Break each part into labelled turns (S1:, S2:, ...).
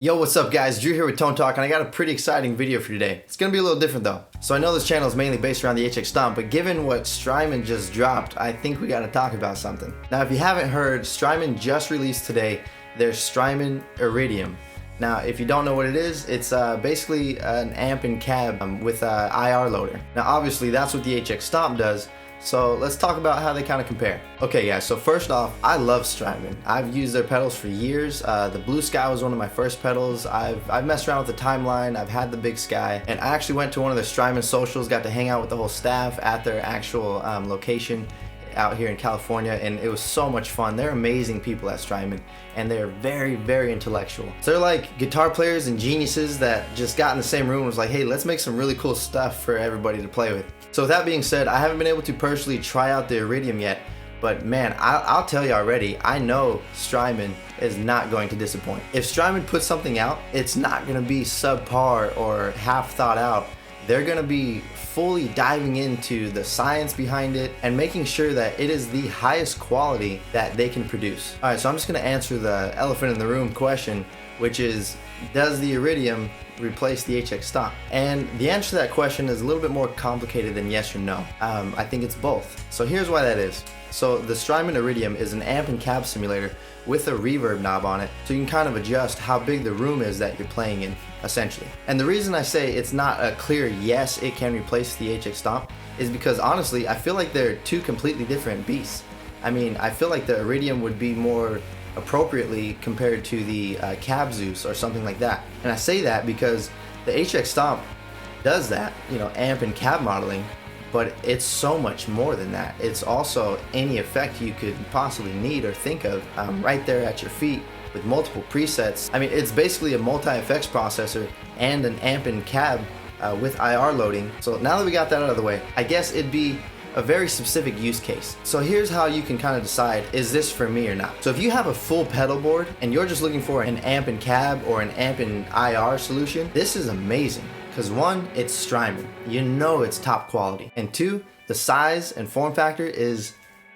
S1: Yo, what's up guys? Drew here with Tone Talk, and I got a pretty exciting video for today. It's gonna be a little different though. So I know this channel is mainly based around the HX Stomp, but given what Strymon just dropped, I think we gotta talk about something. Now if you haven't heard, Strymon just released today their Strymon Iridium. Now if you don't know what it is, it's basically an amp and cab with a IR loader. Now obviously that's what the HX Stomp does, so let's talk about how they kind of compare. Okay guys, so first off, I love Strymon. I've used their pedals for years. The Blue Sky was one of my first pedals. I've messed around with the Timeline, I've had the Big Sky, and I actually went to one of their Strymon socials, got to hang out with the whole staff at their actual location out here in California, and it was so much fun. They're amazing people at Strymon, and they're very, very intellectual. So they're like guitar players and geniuses that just got in the same room and was like, hey, let's make some really cool stuff for everybody to play with. So with that being said, I haven't been able to personally try out the Iridium yet, but man, I'll tell you already, I know Strymon is not going to disappoint. If Strymon puts something out, it's not gonna be subpar or half thought out. They're gonna be fully diving into the science behind it and making sure that it is the highest quality that they can produce. All right, so I'm just gonna answer the elephant in the room question, which is, does the Iridium replace the HX Stomp? And the answer to that question is a little bit more complicated than yes or no. I think it's both. So here's why that is. So the Strymon Iridium is an amp and cab simulator with a reverb knob on it, so you can kind of adjust how big the room is that you're playing in, essentially. And the reason I say it's not a clear yes, it can replace the HX Stomp is because honestly, I feel like they're two completely different beasts. I mean, I feel like the Iridium would be more appropriately compared to the Cab Zeus or something like that. And I say that because the HX Stomp does that, you know, amp and cab modeling, but it's so much more than that. It's also any effect you could possibly need or think of right there at your feet with multiple presets. I mean, it's basically a multi-effects processor and an amp and cab with IR loading. So now that we got that out of the way, I guess it'd be a very specific use case. So here's how you can kind of decide, is this for me or not? So if you have a full pedal board and you're just looking for an amp and cab or an amp and IR solution, this is amazing. Because one, it's Strymon. You know it's top quality. And two, the size and form factor is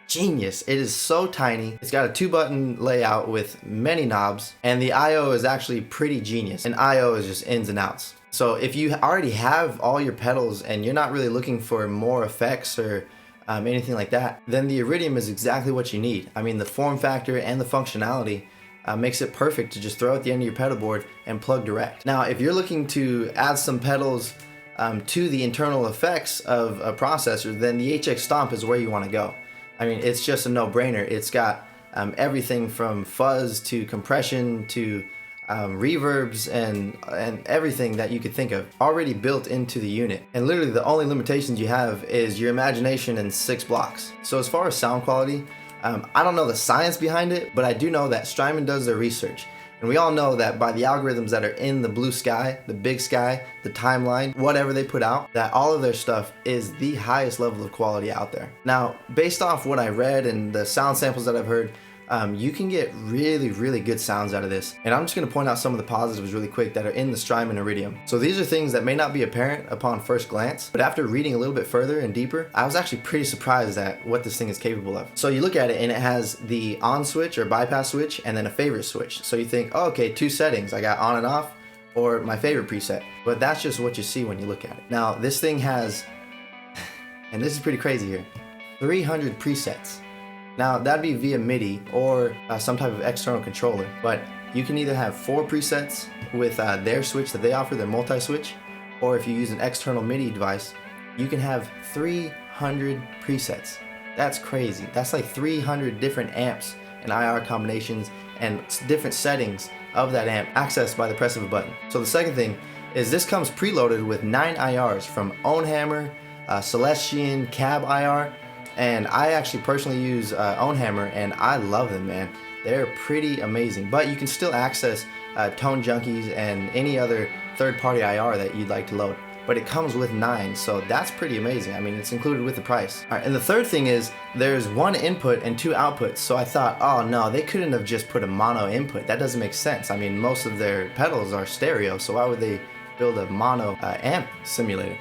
S1: genius. It is so tiny. It's got a 2-button layout with many knobs, and the I/O is actually pretty genius. And I/O is just ins and outs. So if you already have all your pedals and you're not really looking for more effects or anything like that, then the Iridium is exactly what you need. I mean, the form factor and the functionality makes it perfect to just throw at the end of your pedal board and plug direct. Now, if you're looking to add some pedals to the internal effects of a processor, then the HX Stomp is where you want to go. I mean, it's just a no-brainer. It's got everything from fuzz to compression to reverbs and everything that you could think of already built into the unit. And literally the only limitations you have is your imagination and 6 blocks. So as far as sound quality, I don't know the science behind it, but I do know that Strymon does their research. And we all know that by the algorithms that are in the Blue Sky, the Big Sky, the Timeline, whatever they put out, that all of their stuff is the highest level of quality out there. Now, based off what I read and the sound samples that I've heard, you can get really, really good sounds out of this. And I'm just going to point out some of the positives really quick that are in the Strymon Iridium. So these are things that may not be apparent upon first glance, but after reading a little bit further and deeper, I was actually pretty surprised at what this thing is capable of. So you look at it and it has the on switch or bypass switch and then a favorite switch. So you think, oh, okay, 2 settings. I got on and off or my favorite preset. But that's just what you see when you look at it. Now this thing has, and this is pretty crazy here, 300 presets. Now that'd be via MIDI or some type of external controller, but you can either have 4 presets with their switch that they offer, their multi-switch, or if you use an external MIDI device, you can have 300 presets. That's crazy. That's like 300 different amps and IR combinations and different settings of that amp accessed by the press of a button. So the second thing is this comes preloaded with 9 IRs from Ownhammer, Celestian, Cab IR, and I actually personally use Ownhammer and I love them, man. They're pretty amazing, but you can still access Tone Junkies and any other third-party IR that you'd like to load. But it comes with 9, so that's pretty amazing. I mean, it's included with the price. All right, and the third thing is there's 1 input and 2 outputs. So I thought, oh no, they couldn't have just put a mono input. That doesn't make sense. I mean, most of their pedals are stereo, so why would they build a mono amp simulator?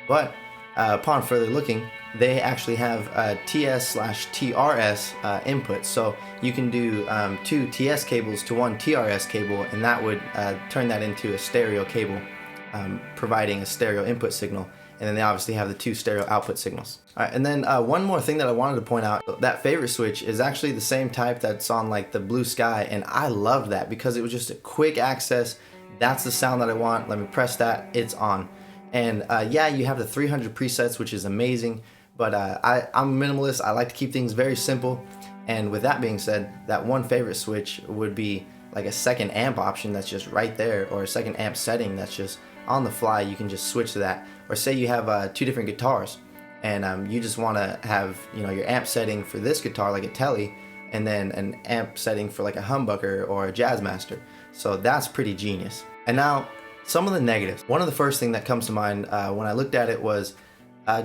S1: But upon further looking, they actually have TS/TRS input. So you can do 2 TS cables to 1 TRS cable, and that would turn that into a stereo cable, providing a stereo input signal. And then they obviously have the 2 stereo output signals. All right, and then one more thing that I wanted to point out, that favorite switch is actually the same type that's on like the Blue Sky, and I love that because it was just a quick access. That's the sound that I want. Let me press that, it's on. And yeah, you have the 300 presets, which is amazing, but I'm a minimalist. I like to keep things very simple. And with that being said, that one favorite switch would be like a second amp option that's just right there, or a second amp setting that's just on the fly. You can just switch to that. Or say you have 2 different guitars, and you just want to have, you know, your amp setting for this guitar like a Tele, and then an amp setting for like a humbucker or a Jazzmaster. So that's pretty genius. And now some of the negatives. One of the first thing that comes to mind when I looked at it was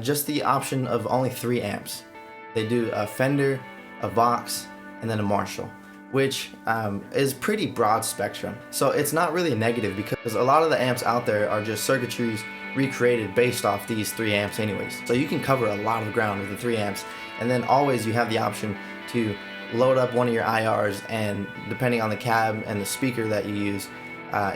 S1: just the option of only 3 amps. They do a Fender, a Vox, and then a Marshall, which is pretty broad spectrum. So it's not really a negative because a lot of the amps out there are just circuitries recreated based off these 3 amps anyways. So you can cover a lot of ground with the 3 amps, and then always you have the option to load up one of your IRs, and depending on the cab and the speaker that you use,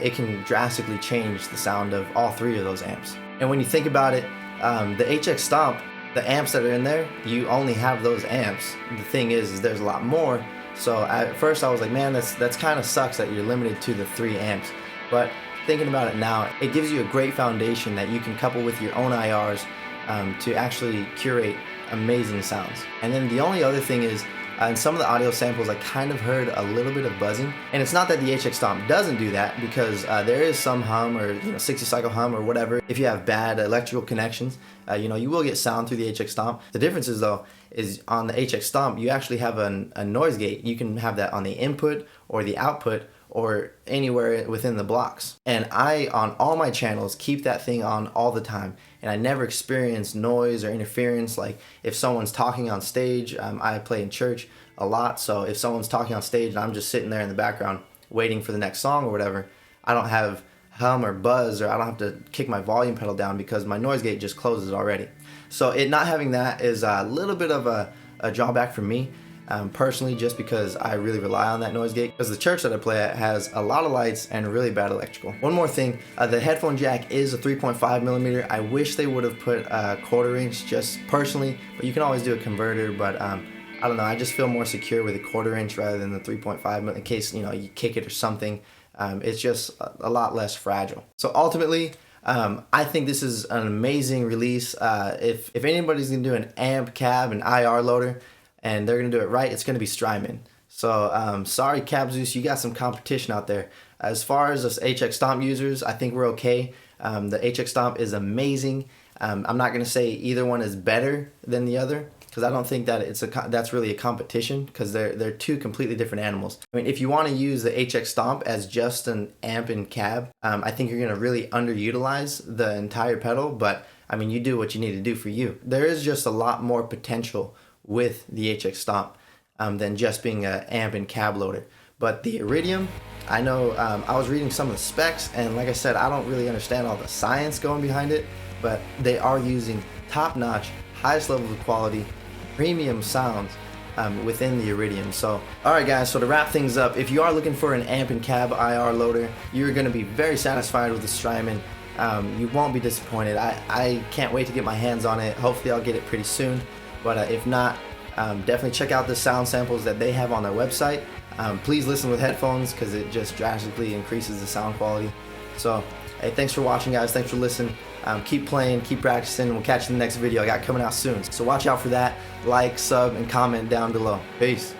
S1: it can drastically change the sound of all 3 of those amps. And when you think about it, the HX Stomp, the amps that are in there, you only have those amps. The thing is there's a lot more. So at first I was like, man, that's kind of sucks that you're limited to the 3 amps. But thinking about it now, it gives you a great foundation that you can couple with your own IRs to actually curate amazing sounds. And then the only other thing is, in some of the audio samples I kind of heard a little bit of buzzing. And it's not that the HX Stomp doesn't do that, because there is some hum, or 60 cycle hum or whatever. If you have bad electrical connections, you will get sound through the HX Stomp. The difference is though, is on the HX Stomp you actually have a noise gate. You can have that on the input or the output, or anywhere within the blocks. And I, on all my channels, keep that thing on all the time, and I never experience noise or interference. Like if someone's talking on stage, I play in church a lot, so if someone's talking on stage and I'm just sitting there in the background waiting for the next song or whatever, I don't have hum or buzz, or I don't have to kick my volume pedal down because my noise gate just closes already. So it not having that is a little bit of a drawback for me. Personally, just because I really rely on that noise gate, because the church that I play at has a lot of lights and really bad electrical. One more thing, the headphone jack is a 3.5 millimeter. I wish they would have put a 1/4 inch, just personally, but you can always do a converter. But I don't know, I just feel more secure with a 1/4 inch rather than the 3.5 in case you kick it or something. It's just a lot less fragile. So ultimately, I think this is an amazing release. If anybody's gonna do an amp, cab, and IR loader, and they're gonna do it right, it's gonna be Strymon. So sorry Cab Zeus, you got some competition out there. As far as us HX Stomp users, I think we're okay. The HX Stomp is amazing. I'm not gonna say either one is better than the other, because I don't think that that's really a competition, because they're 2 completely different animals. I mean, if you want to use the HX Stomp as just an amp and cab, I think you're gonna really underutilize the entire pedal. But I mean, you do what you need to do for you. There is just a lot more potential with the HX Stomp than just being an amp and cab loader. But the Iridium, I know I was reading some of the specs, and like I said, I don't really understand all the science going behind it, but they are using top-notch, highest level of quality, premium sounds within the Iridium. So alright guys, so to wrap things up, if you are looking for an amp and cab IR loader, you're going to be very satisfied with the Strymon. You won't be disappointed. I can't wait to get my hands on it. Hopefully I'll get it pretty soon. But if not, definitely check out the sound samples that they have on their website. Please listen with headphones, because it just drastically increases the sound quality. So, hey, thanks for watching guys, thanks for listening. Keep playing, keep practicing, and we'll catch you in the next video I got coming out soon. So watch out for that. Like, sub, and comment down below. Peace.